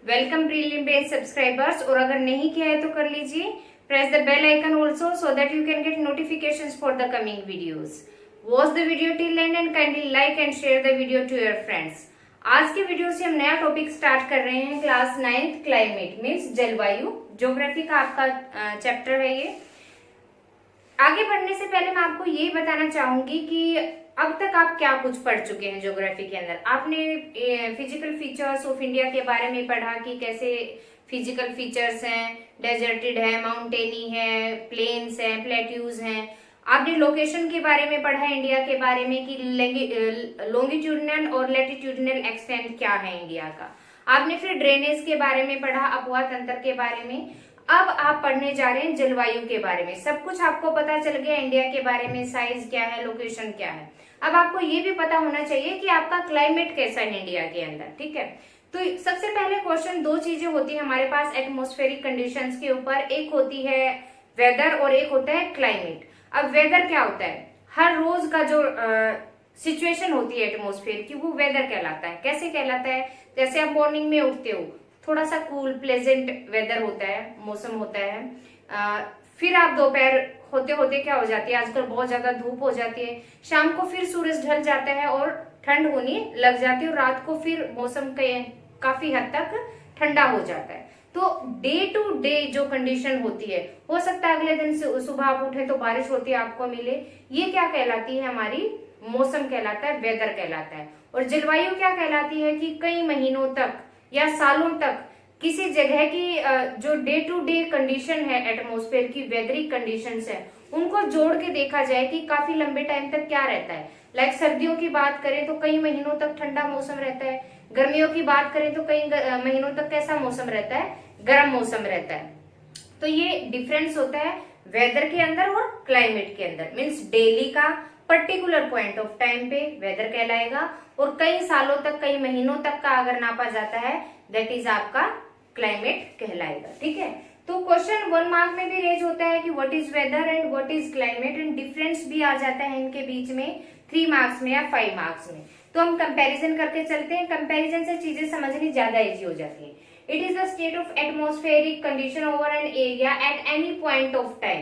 Welcome prelim based subscribers. और अगर नहीं किया है तो कर लीजिए, press the bell icon also so that you can get notifications for the coming videos. Watch the video till end kindly like and share the video to your friends. आज के वीडियो से हम नया टॉपिक स्टार्ट कर रहे हैं। Class 9th climate means जलवायु, geography का आपका चैप्टर है ये। आगे बढ़ने से पहले मैं आपको ये बताना चाहूंगी कि अब तक आप क्या कुछ पढ़ चुके हैं ज्योग्राफी के अंदर। आपने फिजिकल फीचर्स ऑफ इंडिया के बारे में पढ़ा कि कैसे फिजिकल फीचर्स हैं, डेजर्टेड है, माउंटेनी है, प्लेन्स हैं, प्लेट्यूज हैं। आपने लोकेशन के बारे में पढ़ा इंडिया के बारे में कि लॉन्गिट्यूडिनल और लैटिट्यूडिनल एक्सटेंट क्या है इंडिया का। आपने फिर ड्रेनेज के बारे में पढ़ा, अपवाह तंत्र के बारे में। अब आप पढ़ने जा रहे हैं जलवायु के बारे में। सब कुछ आपको पता चल गया इंडिया के बारे में, साइज क्या है, लोकेशन क्या है। अब आपको ये भी पता होना चाहिए कि आपका क्लाइमेट कैसा है इंडिया के अंदर, ठीक है। तो सबसे पहले क्वेश्चन, दो चीजें होती है हमारे पास एटमॉस्फेरिक कंडीशंस के ऊपर, एक होती है वेदर और एक होता है क्लाइमेट। अब वेदर क्या होता है, हर रोज का जो सिचुएशन होती है एटमॉस्फेयर की, वो वेदर कहलाता है। कैसे कहलाता है, जैसे आप मॉर्निंग में उठते हो, थोड़ा सा कूल प्लेजेंट वेदर होता है, मौसम होता है। फिर आप दोपहर होते होते क्या हो जाती है, आजकल बहुत ज्यादा धूप हो जाती है, शाम को फिर सूरज ढल जाता है और ठंड होने लग जाती है, और रात को फिर मौसम काफी हद तक ठंडा हो जाता है। तो डे टू डे जो कंडीशन होती है, हो सकता है अगले दिन से सुबह आप उठे तो बारिश होती है, आपको मिले, ये क्या कहलाती है, हमारी मौसम कहलाता है, वेदर कहलाता है। और जलवायु क्या कहलाती है कि कई महीनों तक या सालों तक किसी जगह की जो डे टू डे कंडीशन है एटमॉस्फेयर की, वेदरिक कंडीशंस है, उनको जोड़ के देखा जाए कि काफी लंबे टाइम तक क्या रहता है। लाइक सर्दियों की बात करें तो कई महीनों तक ठंडा मौसम रहता है, गर्मियों की बात करें तो कई महीनों तक कैसा मौसम रहता है, गर्म मौसम रहता है। तो ये डिफरेंस होता है वेदर के अंदर और क्लाइमेट के अंदर। मीन्स डेली का पर्टिकुलर पॉइंट ऑफ टाइम पे वेदर कहलाएगा, और कई सालों तक, कई महीनों तक का अगर नापा जाता है, दैट इज आपका क्लाइमेट कहलाएगा, ठीक है। तो क्वेश्चन 1 मार्क में भी रेज होता है कि what is whether and what is climate, and difference भी आ जाता है इनके बीच में 3 मार्क्स में या 5 मार्क्स में। तो हम कंपैरिजन करके चलते हैं, कंपैरिजन से चीजें समझनी ज्यादा इजी हो जाती है। It is the state of atmospheric condition over an area at any point of time.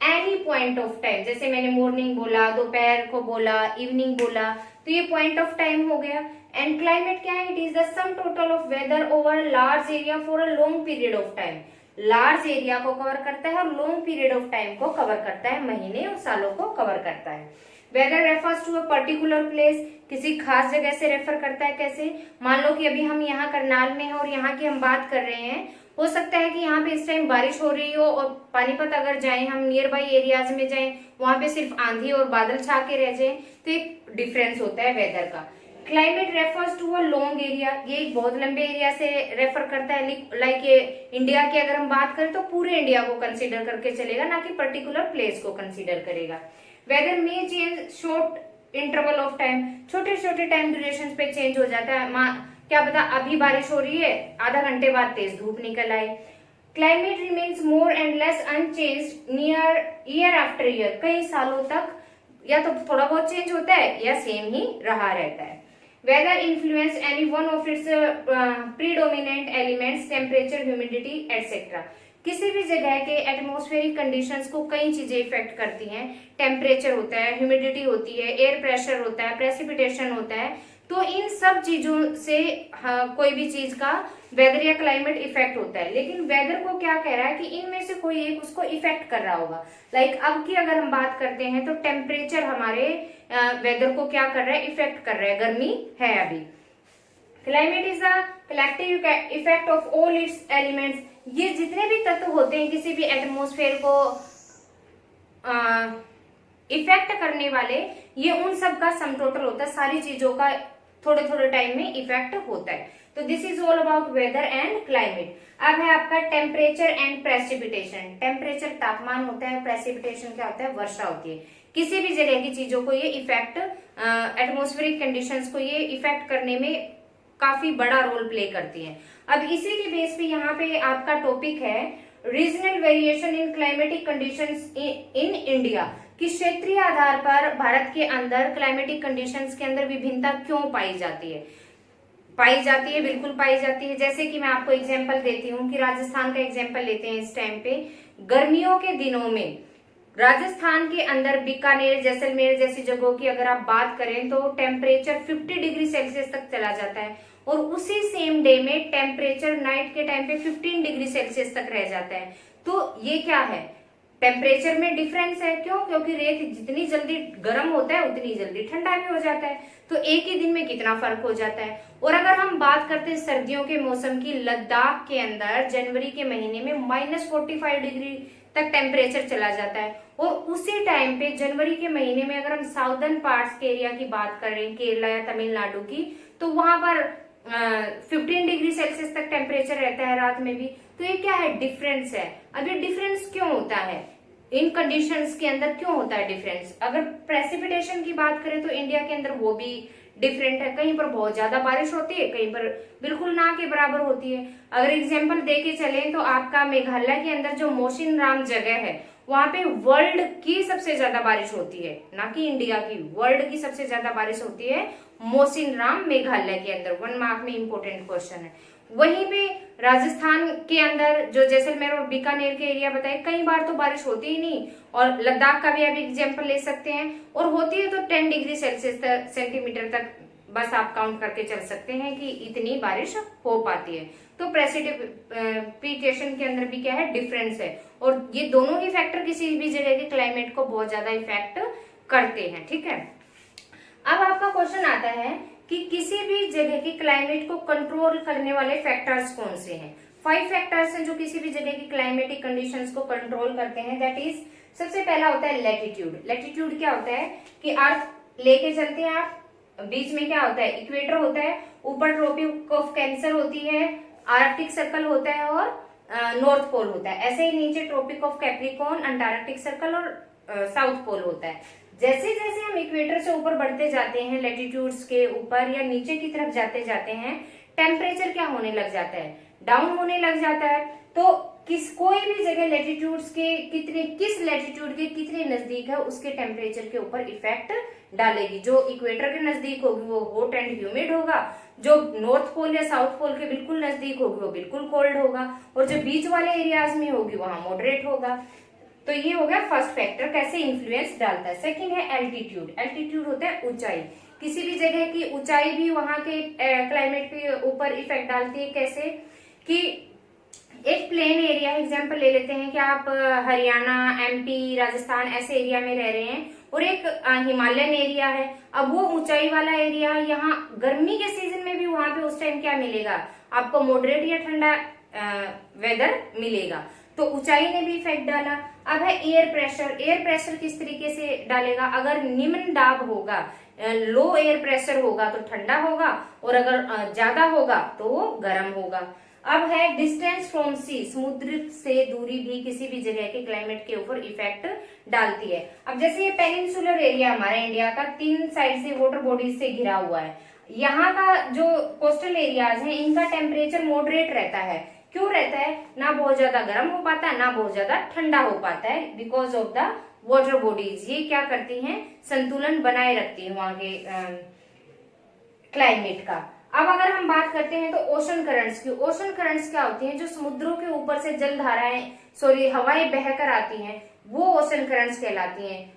Any point of time, जैसे मैंने मॉर्निंग बोला, दोपहर को बोला, इवनिंग बोला, तो ये पॉइंट ऑफ टाइम हो गया। एंड क्लाइमेट क्या है, it is the sum total of weather over large area for a long period of time. Large area को कवर करता है और लॉन्ग पीरियड ऑफ टाइम को कवर करता है, महीने और सालों को कवर करता है। Weather refers to a particular place, किसी खास जगह से रेफर करता है। कैसे, मान लो कि अभी हम यहाँ करनाल में हैं और यहाँ की हम बात कर रहे हैं, हो सकता है कि यहाँ पे इस टाइम बारिश हो रही हो, और पानीपत अगर जाएं, हम नियर बाई एरियाज में जाएं, वहां पे सिर्फ आंधी और बादल छा के रह जाए, तो एक डिफरेंस होता है वेदर का। Climate refers to a long area, ये एक बहुत लंबे एरिया से रेफर करता है। लाइक ये इंडिया की अगर हम बात करें तो पूरे इंडिया को कंसीडर करके चलेगा, ना कि पर्टिकुलर प्लेस को कंसीडर करेगा। वेदर में change short interval of time, छोटे छोटे टाइम ड्यूरेशन पे चेंज हो जाता है। क्या पता अभी बारिश हो रही है, आधा घंटे बाद तेज धूप निकल आए। Climate remains more and less unchanged near year after year, कई सालों तक या तो थोड़ा बहुत चेंज होता है या सेम ही रहा रहता है। Weather influence any one of its predominant elements, temperature, humidity etcetera. किसी भी जगह के एटमॉस्फेरिक कंडीशंस को कई चीजें इफेक्ट करती हैं। टेम्परेचर होता है, ह्यूमिडिटी होती है, एयर प्रेशर होता है, प्रेसिपिटेशन होता है। तो इन सब चीजों से कोई भी चीज का वेदर या क्लाइमेट इफेक्ट होता है। लेकिन वेदर को क्या कह रहा है कि इनमें से कोई एक उसको इफेक्ट कर रहा होगा। लाइक अब की अगर हम बात करते हैं तो टेम्परेचर हमारे वेदर को क्या कर रहा है, इफेक्ट कर रहा है, गर्मी है अभी। Climate is the collective effect of all it's elements, ये जितने भी तत्व होते हैं किसी भी एटमॉस्फेयर को इफेक्ट करने वाले, ये उन सब का सम टोटल होता है, सारी चीजों का थोड़े थोड़े टाइम में इफेक्ट होता है। तो this is all about whether and climate. अब है आपका टेम्परेचर एंड प्रेसिपिटेशन। टेम्परेचर तापमान होता है, प्रेसिपिटेशन क्या होता है, वर्षा होती है। किसी भी जगह की चीजों को ये इफेक्ट, एटमॉस्फेरिक कंडीशंस को ये इफेक्ट करने में काफी बड़ा रोल प्ले करती है। अब इसी के बेस पे यहाँ पे आपका टॉपिक है regional variation in climatic conditions in India, कि क्षेत्रीय आधार पर भारत के अंदर क्लाइमेटिक कंडीशंस के अंदर विभिन्नता क्यों पाई जाती है। पाई जाती है, बिल्कुल पाई जाती है। जैसे कि मैं आपको एग्जांपल देती हूँ कि राजस्थान का एग्जांपल लेते हैं। इस टाइम पे गर्मियों के दिनों में राजस्थान के अंदर बीकानेर, जैसलमेर जैसी जगहों की अगर आप बात करें तो टेम्परेचर 50 डिग्री सेल्सियस तक चला जाता है, और उसी सेम डे में टेम्परेचर नाइट के टाइम पे 15 डिग्री सेल्सियस तक रह जाता है। तो ये क्या है, टेम्परेचर में डिफरेंस है। क्यों? क्योंकि रेत जितनी जल्दी गर्म होता है उतनी जल्दी ठंडा भी हो जाता है। तो एक ही दिन में कितना फर्क हो जाता है। और अगर हम बात करते हैं सर्दियों के मौसम की, लद्दाख के अंदर जनवरी के महीने में -45 डिग्री तक टेम्परेचर चला जाता है। और उसी टाइम पे जनवरी के महीने में अगर हम साउदर्न पार्ट्स के एरिया की बात करें, केरला या तमिलनाडु की, तो वहां पर 15 डिग्री सेल्सियस तक टेम्परेचर रहता है रात में भी। तो ये क्या है, डिफरेंस है। अब ये डिफरेंस क्यों होता है, इन कंडीशंस के अंदर क्यों होता है डिफरेंस? अगर प्रेसिपिटेशन की बात करें तो इंडिया के अंदर वो भी डिफरेंट है। कहीं पर बहुत ज्यादा बारिश होती है, कहीं पर बिल्कुल ना के बराबर होती है। अगर एग्जांपल देके चले तो आपका मेघालय के अंदर जो मोसिनराम जगह है, वहां पे वर्ल्ड की सबसे ज्यादा बारिश होती है, ना कि इंडिया की, वर्ल्ड की सबसे ज्यादा बारिश होती है मोसिनराम मेघालय के अंदर। 1 मार्क में इंपोर्टेंट क्वेश्चन है। वहीं पे राजस्थान के अंदर जो जैसलमेर और बीकानेर के एरिया बताए, कई बार तो बारिश होती ही नहीं। और लद्दाख का भी आप एग्जाम्पल ले सकते हैं, और होती है तो 10 डिग्री सेल्सियस सेंटीमीटर तक बस आप काउंट करके चल सकते हैं कि इतनी बारिश हो पाती है। तो प्रेसिपिटेशन के अंदर भी क्या है, डिफरेंस है। और ये दोनों ही फैक्टर किसी भी जगह के क्लाइमेट को बहुत ज्यादा इफेक्ट करते हैं। ठीक है, अब आपका क्वेश्चन आता है कि किसी भी जगह की क्लाइमेट को कंट्रोल करने वाले फैक्टर्स कौन से हैं। 5 फैक्टर्स हैं जो किसी भी जगह की क्लाइमेटिक कंडीशंस को कंट्रोल करते हैं। दैट इज, सबसे पहला होता है लैटिट्यूड। लैटिट्यूड क्या होता है कि अर्थ लेके चलते हैं आप, बीच में क्या होता है, इक्वेटर होता है, ऊपर ट्रॉपिक ऑफ कैंसर होती है, आर्कटिक सर्कल होता है और नॉर्थ पोल होता है। ऐसे ही नीचे tropic of Capricorn, Antarctic circle और साउथ पोल होता है। जैसे जैसे हम इक्वेटर से ऊपर बढ़ते जाते हैं, लैटिट्यूड्स के ऊपर या नीचे की तरफ जाते जाते हैं, टेम्परेचर क्या होने लग जाता है, डाउन होने लग जाता है। तो कोई भी जगह लैटिट्यूड्स के कितने, किस लैटिट्यूड के कितने नजदीक है, उसके टेम्परेचर के ऊपर इफेक्ट डालेगी। जो इक्वेटर के नजदीक होगी वो हॉट एंड ह्यूमिड होगा, जो नॉर्थ पोल या साउथ पोल के बिल्कुल नजदीक होगी वो बिल्कुल कोल्ड होगा, और जो बीच वाले एरियाज में होगी वहां मॉडरेट होगा। तो ये हो गया फर्स्ट फैक्टर, कैसे इन्फ्लुएंस डालता है। सेकंड है एल्टीट्यूड। एल्टीट्यूड होता है ऊंचाई। किसी भी जगह की ऊंचाई भी वहां के क्लाइमेट के ऊपर इफेक्ट डालती है। कैसे कि एक प्लेन एरिया, एग्जांपल ले लेते हैं कि आप हरियाणा, एमपी, राजस्थान ऐसे एरिया में रह रहे हैं, और एक हिमालयन एरिया है। अब वो ऊंचाई वाला एरिया, यहाँ गर्मी के सीजन में भी वहां पे उस टाइम क्या मिलेगा आपको, मॉडरेट या ठंडा वेदर मिलेगा। तो ऊंचाई ने भी इफेक्ट डाला। अब है एयर प्रेशर। एयर प्रेशर किस तरीके से डालेगा, अगर निम्न दाब होगा, लो एयर प्रेशर होगा तो ठंडा होगा, और अगर ज्यादा होगा तो वो गर्म होगा। अब है डिस्टेंस फ्रॉम सी। समुद्र से दूरी भी किसी भी जगह के क्लाइमेट के ऊपर इफेक्ट डालती है। अब जैसे ये पेनिनसुलर एरिया हमारे इंडिया का 3 साइड से वाटर बॉडीज से घिरा हुआ है, यहाँ का जो कोस्टल एरियाज है इनका टेम्परेचर मॉडरेट रहता है। क्यों रहता है, ना बहुत ज्यादा गर्म हो पाता है ना बहुत ज्यादा ठंडा हो पाता है, because of the water bodies. ये क्या करती हैं, संतुलन बनाए रखती है वहां के क्लाइमेट का। अब अगर हम बात करते हैं तो ओशन करंट्स की। ओशन करंट्स क्या होती हैं, जो समुद्रों के ऊपर से जल धाराएं, हवाएं बहकर आती हैं, वो ओशन करंट्स कहलाती हैं।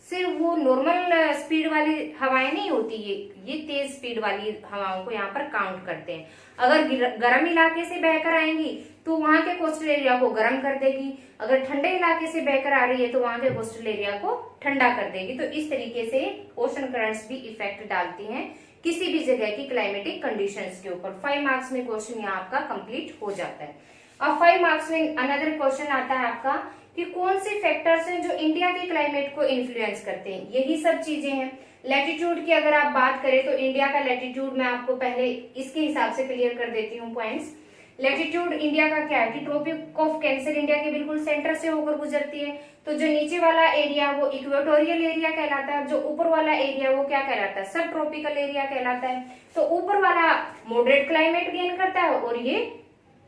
सिर्फ वो नॉर्मल स्पीड वाली हवाएं नहीं होती, ये तेज स्पीड वाली हवाओं को यहाँ पर काउंट करते हैं। अगर गर्म इलाके से बहकर आएंगी तो वहां के कोस्टल एरिया को गर्म कर देगी, अगर ठंडे इलाके से बहकर आ रही है तो वहां के कोस्टल एरिया को ठंडा कर देगी। तो इस तरीके से ओशन करंट्स भी इफेक्ट डालती हैं किसी भी जगह की क्लाइमेटिक कंडीशंस के ऊपर। 5 मार्क्स में क्वेश्चन यहाँ आपका कंप्लीट हो जाता है। अब 5 मार्क्स में अनदर क्वेश्चन आता है आपका कि कौन से फैक्टर्स हैं जो इंडिया के क्लाइमेट को इन्फ्लुएंस करते हैं। यही सब चीजें हैं। लैटिट्यूड की अगर आप बात करें तो इंडिया का लैटिट्यूड मैं आपको पहले इसके हिसाब से क्लियर कर देती हूँ पॉइंट्स। लैटिट्यूड इंडिया का क्या है कि ट्रॉपिक ऑफ कैंसर इंडिया के बिल्कुल सेंटर से होकर गुजरती है। तो जो नीचे वाला एरिया वो इक्वेटोरियल एरिया कहलाता है, जो ऊपर वाला एरिया वो क्या कहलाता है, सब ट्रॉपिकल एरिया कहलाता है। तो ऊपर वाला मॉडरेट क्लाइमेट गेन करता है और ये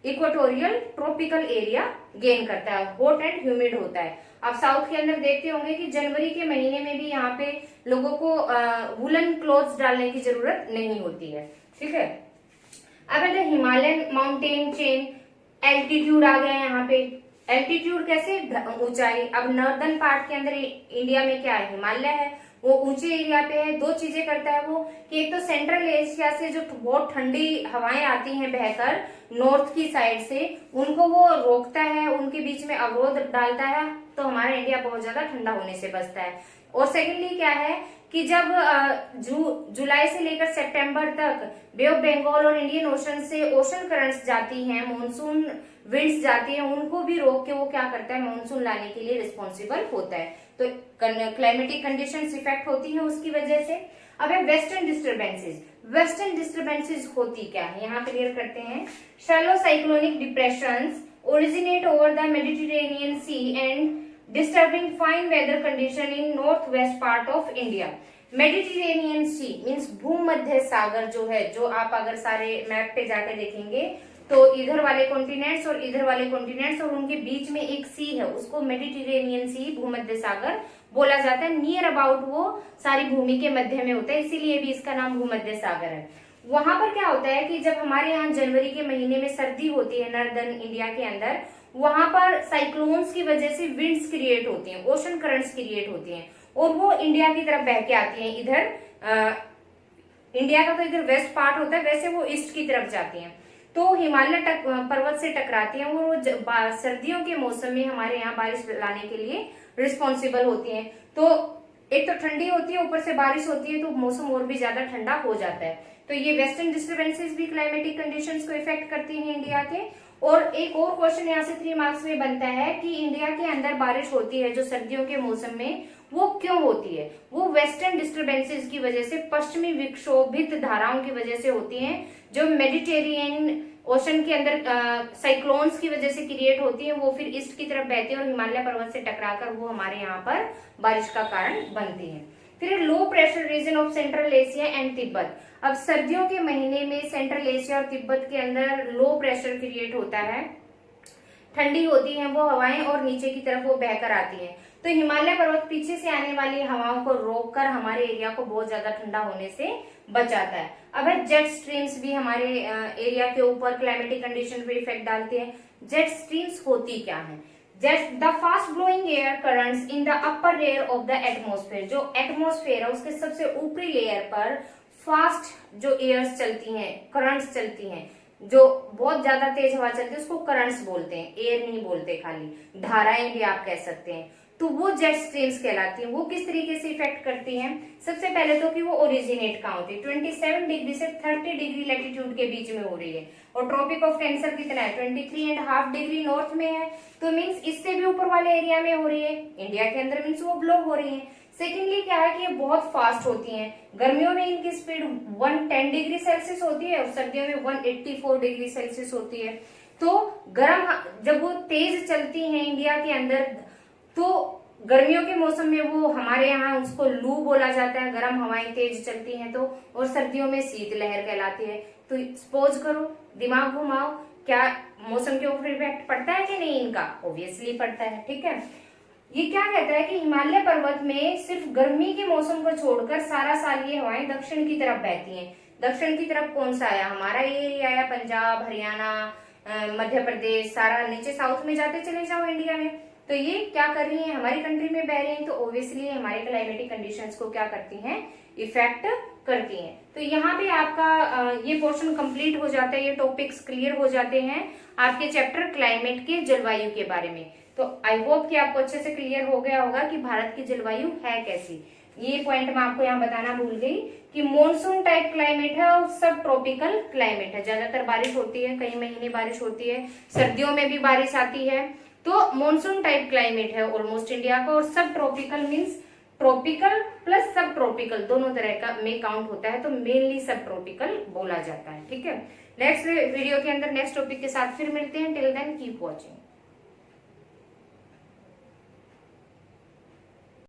इक्वेटोरियल ट्रॉपिकल एरिया गेन करता है, हॉट एंड ह्यूमिड होता है। आप साउथ के अंदर देखते होंगे कि जनवरी के महीने में भी यहाँ पे लोगों को वुलन क्लोथ्स डालने की जरूरत नहीं होती है। ठीक है, अब है the Himalayan mountain chain, altitude आ गया यहाँ पे। एल्टीट्यूड कैसे, ऊंचाई। अब नॉर्दर्न पार्ट के अंदर इंडिया में क्या है, हिमालय है, वो ऊंचे एरिया पे है। दो चीजें करता है वो, कि एक तो सेंट्रल एशिया से जो बहुत ठंडी हवाएं आती हैं बहकर नॉर्थ की साइड से, उनको वो रोकता है, उनके बीच में अवरोध डालता है, तो हमारा इंडिया बहुत ज्यादा ठंडा होने से बचता है। और सेकेंडली क्या है कि जब जुलाई से लेकर सितंबर तक बे ऑफ बंगाल और इंडियन ओशन से ओशन करंट्स जाती हैं, मानसून विंड्स जाती हैं, उनको भी रोक के वो क्या करता है, मानसून लाने के लिए रिस्पॉन्सिबल होता है। तो क्लाइमेटिक कंडीशंस इफेक्ट होती हैं उसकी वजह से। अब है वेस्टर्न डिस्टर्बेंसेस। वेस्टर्न डिस्टर्बेंसेस होती क्या है, यहाँ क्लियर करते हैं। Shallow cyclonic depressions originate over the Mediterranean sea and disturbing fine weather condition in northwest part of India। Mediterranean sea means भूमध्य सागर जो है, जो आप अगर सारे मैप पे जाके देखेंगे तो इधर वाले कॉन्टिनेंट्स और इधर वाले कॉन्टिनेंट्स और उनके बीच में एक सी है, उसको मेडिटेरेनियन सी, भूमध्य सागर बोला जाता है। नियर अबाउट वो सारी भूमि के मध्य में होता है, इसीलिए भी इसका नाम भूमध्य सागर है। वहां पर क्या होता है कि जब हमारे यहाँ जनवरी के महीने में सर्दी होती है नॉर्दर्न इंडिया के अंदर, वहां पर साइक्लोन्स की वजह से विंड्स क्रिएट होती हैं, ओशन करंट्स क्रिएट होती हैं, और वो इंडिया की तरफ बह के आती हैं। इधर इंडिया का तो इधर वेस्ट पार्ट होता है, वैसे वो ईस्ट की तरफ जाती हैं, तो हिमालय पर्वत से टकराती हैं। वो सर्दियों के मौसम में हमारे यहाँ बारिश लाने के लिए रिस्पॉन्सिबल होती हैं। तो एक तो ठंडी होती है, ऊपर से बारिश होती है, तो मौसम और भी ज्यादा ठंडा हो जाता है। तो ये वेस्टर्न डिस्टर्बेंसेस भी क्लाइमेटिक कंडीशंस को इफेक्ट करती हैं इंडिया के। और एक और क्वेश्चन यहाँ से 3 मार्क्स में बनता है कि इंडिया के अंदर बारिश होती है जो सर्दियों के मौसम में, वो क्यों होती है? वो वेस्टर्न डिस्टर्बेंसेस की वजह से, पश्चिमी विक्षोभित धाराओं की वजह से होती हैं, जो मेडिटेरियन ओशन के अंदर साइक्लोन्स की वजह से क्रिएट होती है। वो फिर ईस्ट की तरफ बहती है और हिमालय पर्वत से टकराकर वो हमारे यहाँ पर बारिश का कारण बनती है। फिर low pressure region of central Asia and Tibet. अब सर्दियों के महीने में सेंट्रल एशिया और तिब्बत के अंदर लो प्रेशर क्रिएट होता है, ठंडी होती हैं वो हवाएं और नीचे की तरफ वो बहकर आती हैं, तो हिमालय पर्वत पीछे से आने वाली हवाओं को रोककर हमारे एरिया को बहुत ज्यादा ठंडा होने से बचाता है। अब है जेट स्ट्रीम्स भी हमारे एरिया के ऊपर क्लाइमेटिक कंडीशन पे इफेक्ट डालते हैं। जेट स्ट्रीम्स होती क्या है? Jet the fast blowing air currents in the upper layer of the atmosphere. जो एटमोस्फेयर है उसके सबसे ऊपरी लेयर पर फास्ट जो एयर्स चलती हैं, करंट्स चलती हैं, जो बहुत ज्यादा तेज हवा चलती है, उसको करंट्स बोलते हैं, एयर नहीं बोलते, खाली धाराएं भी आप कह सकते हैं। तो वो जेट स्ट्रीम्स कहलाती हैं। वो किस तरीके से इफेक्ट करती हैं? सबसे पहले तो कि वो ओरिजिनेट कहाँ होती है, 27 डिग्री से 30 डिग्री लैटिट्यूड के बीच में हो रही है, और ट्रॉपिक ऑफ कैंसर कितना है, 23.5 डिग्री नॉर्थ में है, तो मीन्स इससे भी ऊपर वाले एरिया में हो रही है, इंडिया के अंदर, मीन्स वो ब्लो हो रही है। सेकेंडली क्या है कि ये बहुत फास्ट होती हैं। गर्मियों में इनकी स्पीड 110 डिग्री सेल्सियस होती है और सर्दियों में 184 डिग्री सेल्सियस होती है। तो गर्म जब वो तेज चलती हैं इंडिया के अंदर, तो गर्मियों के मौसम में वो हमारे यहाँ उसको लू बोला जाता है, गर्म हवाएं तेज चलती हैं तो, और सर्दियों में शीतलहर कहलाती है। तो सपोज करो, दिमाग घुमाओ, क्या मौसम के ऊपर इफेक्ट पड़ता है कि नहीं इनका? ऑब्वियसली पड़ता है, ठीक है। ये क्या कहता है कि हिमालय पर्वत में सिर्फ गर्मी के मौसम को छोड़कर सारा साल ये हवाएं दक्षिण की तरफ बहती हैं। दक्षिण की तरफ कौन सा आया? हमारा ये एरिया आया, पंजाब, हरियाणा, मध्य प्रदेश, सारा नीचे साउथ में जाते चले जाओ इंडिया में। तो ये क्या कर रही है? हमारी कंट्री में बह रही हैं, तो ऑब्वियसली हमारे क्लाइमेटिक कंडीशंस को क्या करती हैं? इफेक्ट करती हैं। तो यहाँ पे आपका ये पोर्शन कंप्लीट हो जाता है, ये टॉपिक्स क्लियर हो जाते हैं आपके चैप्टर क्लाइमेट के, जलवायु के बारे में। तो आई होप कि आपको अच्छे से क्लियर हो गया होगा कि भारत की जलवायु है कैसी। ये पॉइंट मैं आपको यहाँ बताना भूल गई कि मॉनसून टाइप क्लाइमेट है और सब ट्रॉपिकल क्लाइमेट है। ज्यादातर बारिश होती है, कई महीने बारिश होती है, सर्दियों में भी बारिश आती है। तो मॉनसून टाइप क्लाइमेट है ऑलमोस्ट इंडिया का, और सब ट्रॉपिकल मीन्स ट्रॉपिकल प्लस सब ट्रॉपिकल दोनों तरह का में काउंट होता है, तो मेनली सब ट्रॉपिकल बोला जाता है, ठीक है। नेक्स्ट वीडियो के अंदर नेक्स्ट टॉपिक के साथ फिर मिलते हैं। Till then keep watching.